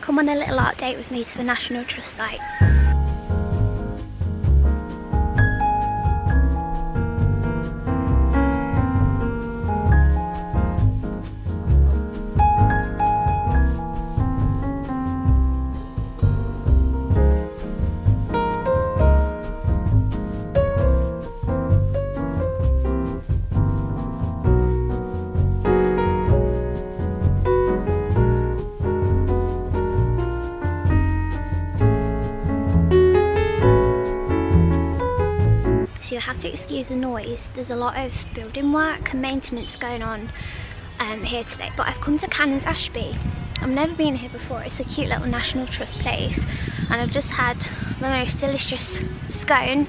come on a little art date with me to the National Trust site. So you'll have to excuse the noise. There's a lot of building work and maintenance going on here today, but I've come to Canons Ashby. I've never been here before. It's a cute little National Trust place, and I've just had the most delicious scone.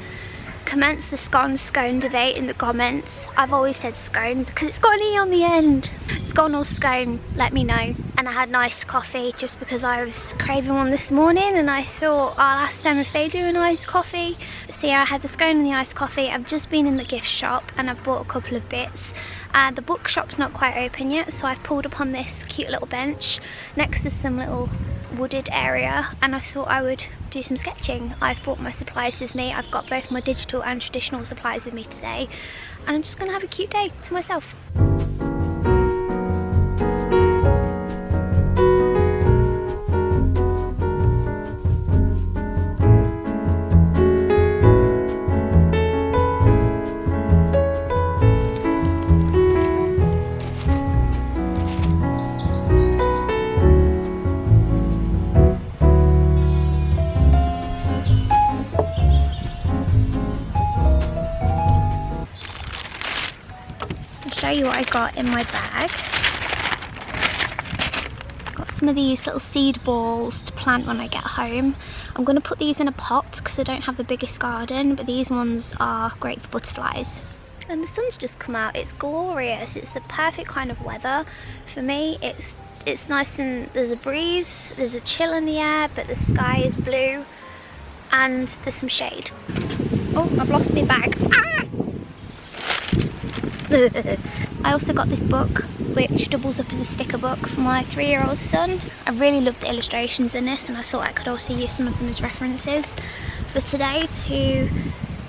Commence the scone debate in the comments. I've always said scone because it's got an E on the end. Scone or scone, let me know. And I had nice coffee just because I was craving one this morning, and I thought I'll ask them if they do an iced coffee. So yeah, I had the scone and the iced coffee. I've just been in the gift shop and I've bought a couple of bits. The bookshop's not quite open yet, so I've pulled up on this cute little bench next to some little wooded area, and I thought I would do some sketching. I've brought my supplies with me. I've got both my digital and traditional supplies with me today, and I'm just gonna have a cute day to myself. Show you what I got in my bag. Got some of these little seed balls to plant when I get home. I'm going to put these in a pot because I don't have the biggest garden, but these ones are great for butterflies. And the sun's just come out. It's glorious. It's the perfect kind of weather for me. It's nice, and there's a breeze, there's a chill in the air, but the sky is blue and there's some shade. Oh, I've lost my bag. Ah! I also got this book which doubles up as a sticker book for my 3-year-old son. I really love the illustrations in this, and I thought I could also use some of them as references for today to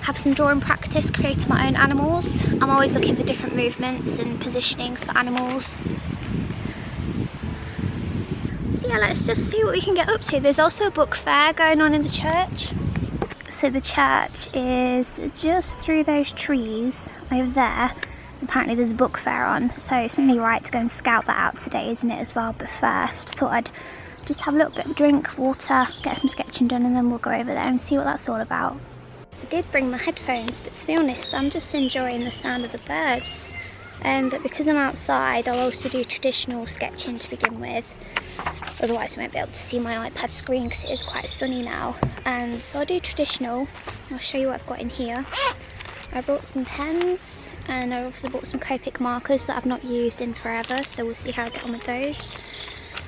have some drawing practice creating my own animals. I'm always looking for different movements and positionings for animals. So yeah, let's just see what we can get up to. There's also a book fair going on in the church. So the church is just through those trees over there. Apparently there's a book fair on, so it's only right to go and scout that out today, isn't it, as well? But first, I thought I'd just have a little bit of drink, water, get some sketching done, and then we'll go over there and see what that's all about. I did bring my headphones, but to be honest, I'm just enjoying the sound of the birds. But because I'm outside, I'll also do traditional sketching to begin with. Otherwise I won't be able to see my iPad screen because it is quite sunny now. And so I'll do traditional. I'll show you what I've got in here. I brought some pens, and I also bought some Copic markers that I've not used in forever, so we'll see how I get on with those.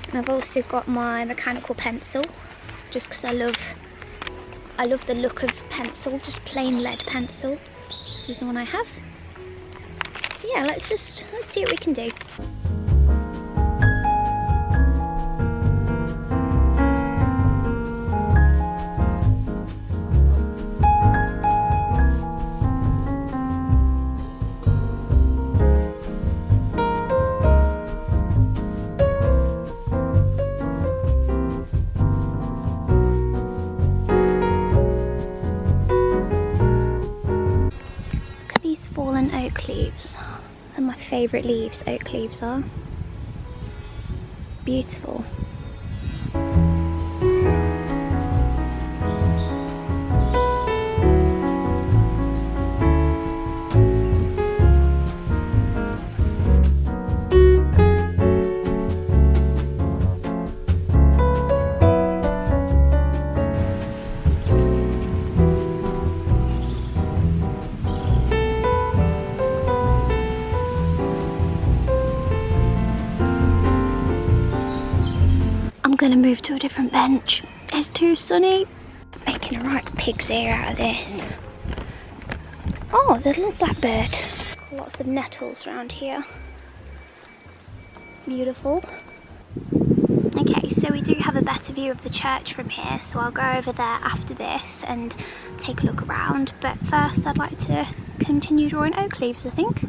And I've also got my mechanical pencil, just because I love the look of pencil, just plain lead pencil. This is the one I have. So yeah, let's see what we can do. Fallen oak leaves. They're my favourite leaves, oak leaves are. Beautiful. I'm gonna move to a different bench. It's too sunny. I'm making a right pig's ear out of this. Oh, there's a little blackbird. Got lots of nettles around here. Beautiful. Okay, so we do have a better view of the church from here, so I'll go over there after this and take a look around. But first I'd like to continue drawing oak leaves, I think.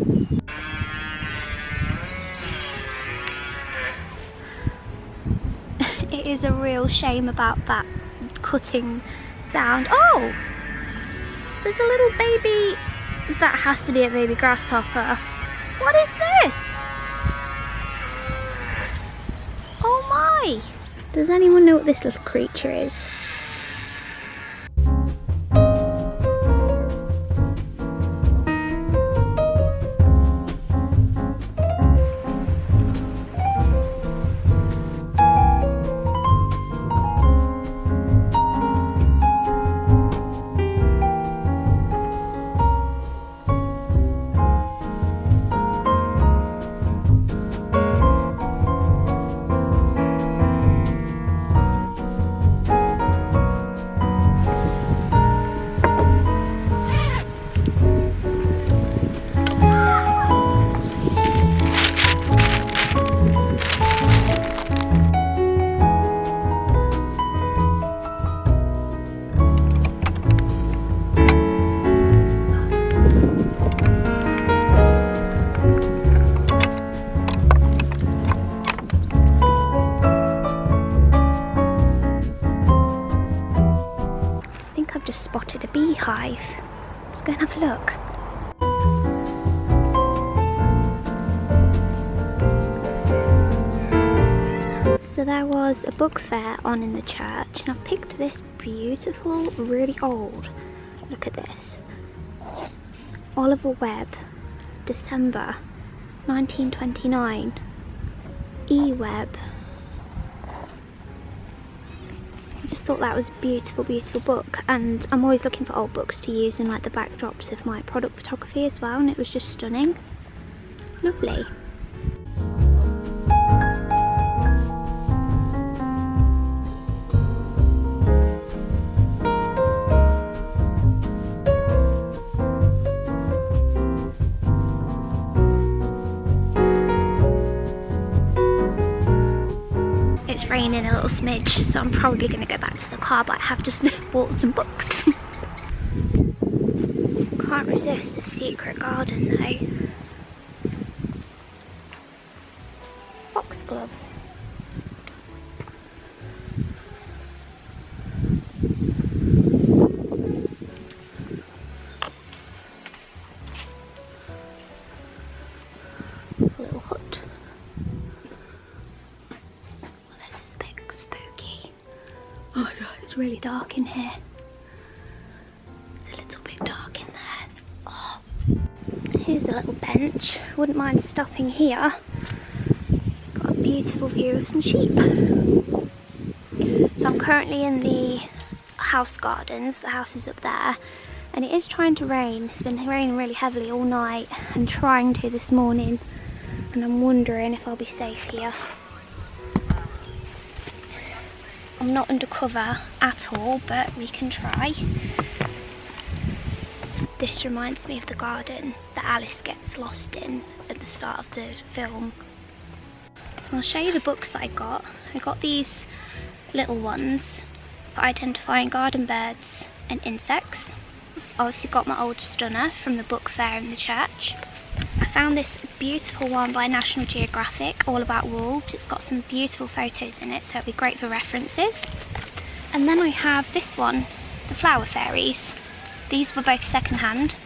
It is a real shame about that cutting sound. Oh! There's a little baby, that has to be a baby grasshopper. What is this? Oh my! Does anyone know what this little creature is? Spotted a beehive. Let's go and have a look. So there was a book fair on in the church, and I've picked this beautiful, really old, look at this, Oliver Webb, December 1929, E-Webb. I just thought that was a beautiful, beautiful book, and I'm always looking for old books to use in like the backdrops of my product photography as well, and it was just stunning. Lovely. It's raining a little smidge, so I'm probably going to go back to the car, but I have just bought some books. Can't resist a secret garden though. Foxglove. A little hut. Oh god, it's really dark in here. It's a little bit dark in there. Oh. Here's a little bench. Wouldn't mind stopping here. Got a beautiful view of some sheep. So I'm currently in the house gardens. The house is up there. And it is trying to rain. It's been raining really heavily all night and trying to this morning. And I'm wondering if I'll be safe here. I'm not undercover at all, but we can try. This reminds me of the garden that Alice gets lost in at the start of the film. I'll show you the books that I got. I got these little ones for identifying garden birds and insects. Obviously got my old stunner from the book fair in the church. I found this beautiful one by National Geographic, all about wolves. It's got some beautiful photos in it, so it'll be great for references. And then I have this one, the flower fairies. These were both second-hand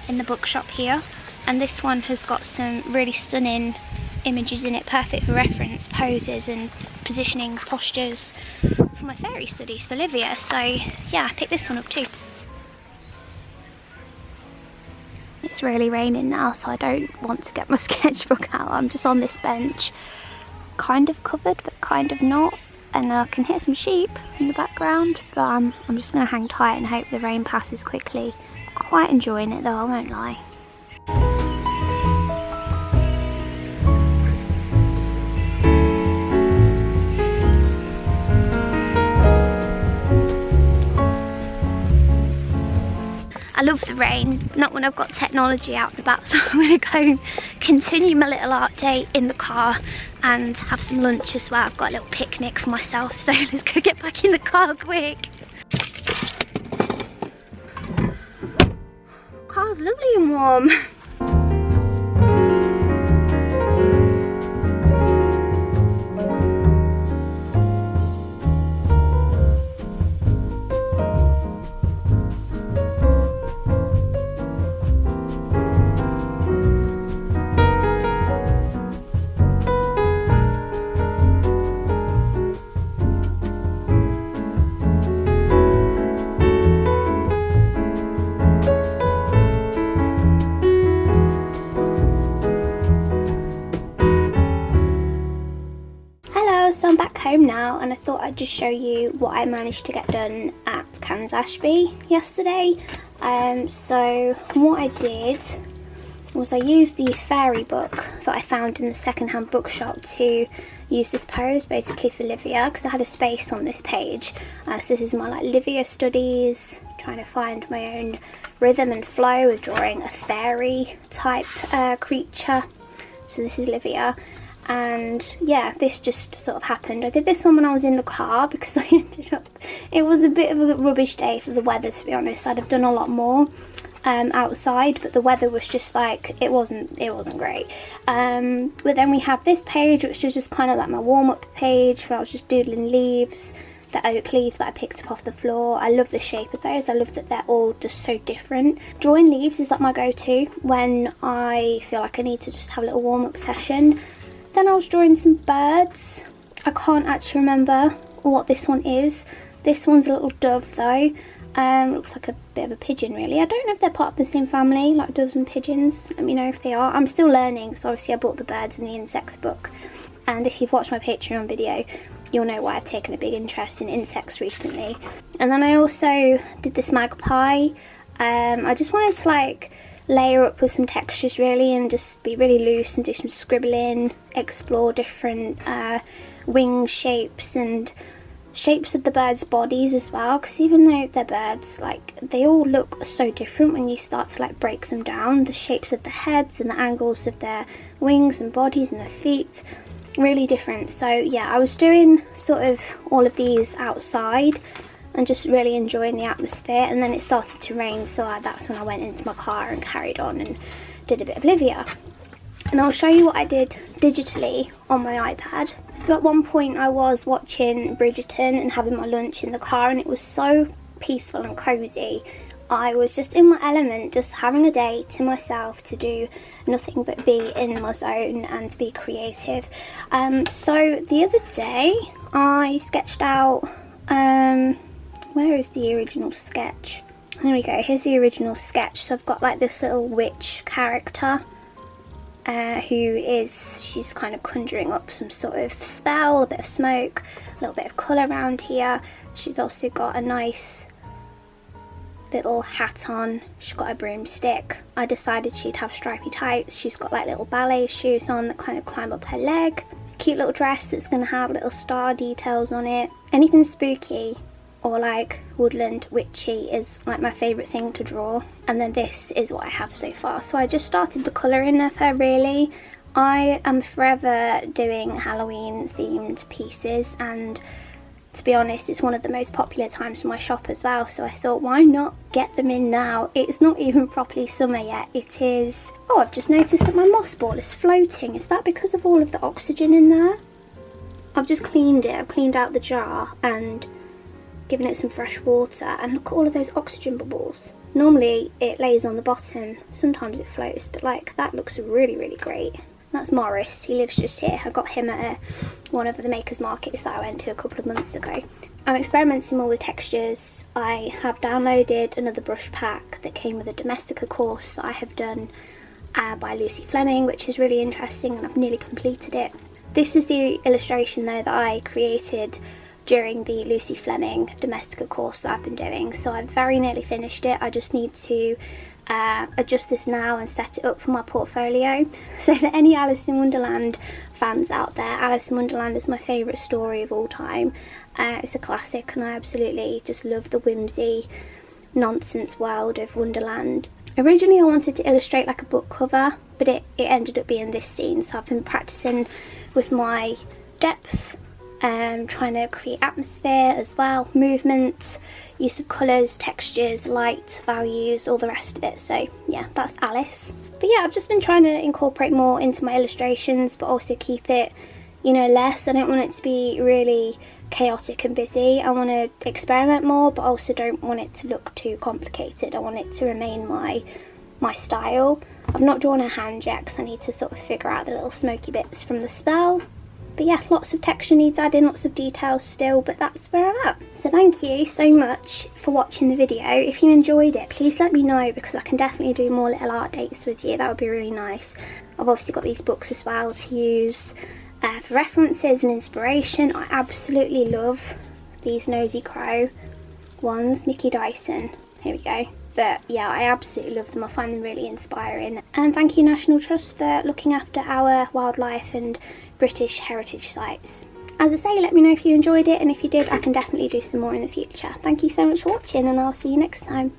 in the bookshop here, and this one has got some really stunning images in it, perfect for reference, poses and positionings, postures for my fairy studies for Livia. So yeah, I picked this one up too. It's really raining now, so I don't want to get my sketchbook out. I'm just on this bench, kind of covered but kind of not, and I can hear some sheep in the background, but I'm just going to hang tight and hope the rain passes quickly. Quite enjoying it though, I won't lie. I love the rain, not when I've got technology out and about, so I'm going to go and continue my little art day in the car and have some lunch as well. I've got a little picnic for myself, so let's go get back in the car quick. Car's lovely and warm. So I'm back home now, and I thought I'd just show you what I managed to get done at Canons Ashby yesterday. So what I did was I used the fairy book that I found in the second-hand bookshop to use this pose basically for Livia, because I had a space on this page. So this is my like Livia studies, trying to find my own rhythm and flow with drawing a fairy type creature. So this is Livia. And yeah, this just sort of happened. I did this one when I was in the car because I ended up, it was a bit of a rubbish day for the weather, to be honest. I'd have done a lot more outside, but the weather was just like, it wasn't great. But then we have this page, which was just kind of like my warm-up page where I was just doodling leaves, the oak leaves that I picked up off the floor. I love the shape of those. I love that they're all just so different. Drawing leaves is like my go-to when I feel like I need to just have a little warm-up session. Then I was drawing some birds. I can't actually remember what this one is. This one's a little dove though. Looks like a bit of a pigeon really. I don't know if they're part of the same family, like doves and pigeons. Let me know if they are. I'm still learning, so obviously I bought the birds and the insects book. And if you've watched my Patreon video, you'll know why I've taken a big interest in insects recently. And then I also did this magpie. I just wanted to like layer up with some textures really and just be really loose and do some scribbling, explore different wing shapes and shapes of the birds' bodies as well, because even though they're birds, like they all look so different when you start to like break them down. The shapes of the heads and the angles of their wings and bodies and their feet, really different. So yeah, I was doing sort of all of these outside and just really enjoying the atmosphere, and then it started to rain, so that's when I went into my car and carried on and did a bit of Livia. And I'll show you what I did digitally on my iPad. So at one point I was watching Bridgerton and having my lunch in the car, and it was so peaceful and cosy. I was just in my element, just having a day to myself to do nothing but be in my zone and to be creative. So the other day I sketched out where is the original sketch? There we go, here's the original sketch. So I've got like this little witch character she's kind of conjuring up some sort of spell, a bit of smoke, a little bit of colour around here. She's also got a nice little hat on, she's got a broomstick. I decided she'd have stripy tights. She's got like little ballet shoes on that kind of climb up her leg. Cute little dress that's going to have little star details on it. Anything spooky or like woodland witchy is like my favourite thing to draw. And then this is what I have so far. So I just started the colouring of her really. I am forever doing Halloween themed pieces, and to be honest, it's one of the most popular times for my shop as well, so I thought why not get them in now. It's not even properly summer yet. It is, oh, I've just noticed that my moss ball is floating. Is that because of all of the oxygen in there? I've just cleaned it. I've cleaned out the jar and given it some fresh water, and look at all of those oxygen bubbles. Normally it lays on the bottom, sometimes it floats, but like that looks really, really great. That's Morris, he lives just here. I got him at one of the makers markets that I went to a couple of months ago. I'm experimenting more with textures. I have downloaded another brush pack that came with a Domestica course that I have done by Lucy Fleming, which is really interesting, and I've nearly completed it. This is the illustration though that I created during the Lucy Fleming Domestica course that I've been doing, so I've very nearly finished it. I just need to adjust this now and set it up for my portfolio. So for any Alice in Wonderland fans out there, Alice in Wonderland is my favourite story of all time. It's a classic, and I absolutely just love the whimsy nonsense world of Wonderland. Originally I wanted to illustrate like a book cover, but it ended up being this scene, so I've been practicing with my depth, trying to create atmosphere as well, movement, use of colours, textures, light, values, all the rest of it. So yeah, that's Alice. But yeah, I've just been trying to incorporate more into my illustrations, but also keep it, you know, less. I don't want it to be really chaotic and busy. I want to experiment more, but also don't want it to look too complicated. I want it to remain my style. I've not drawn a hand yet because I need to sort of figure out the little smoky bits from the spell. But yeah, lots of texture needs adding, lots of details still, but that's where I'm at. So thank you so much for watching the video. If you enjoyed it, please let me know, because I can definitely do more little art dates with you. That would be really nice. I've obviously got these books as well to use for references and inspiration. I absolutely love these Nosy Crow ones, Nikki Dyson. Here we go. But yeah, I absolutely love them. I find them really inspiring. And thank you National Trust for looking after our wildlife and British heritage sites. As I say, let me know if you enjoyed it, and if you did, I can definitely do some more in the future. Thank you so much for watching, and I'll see you next time.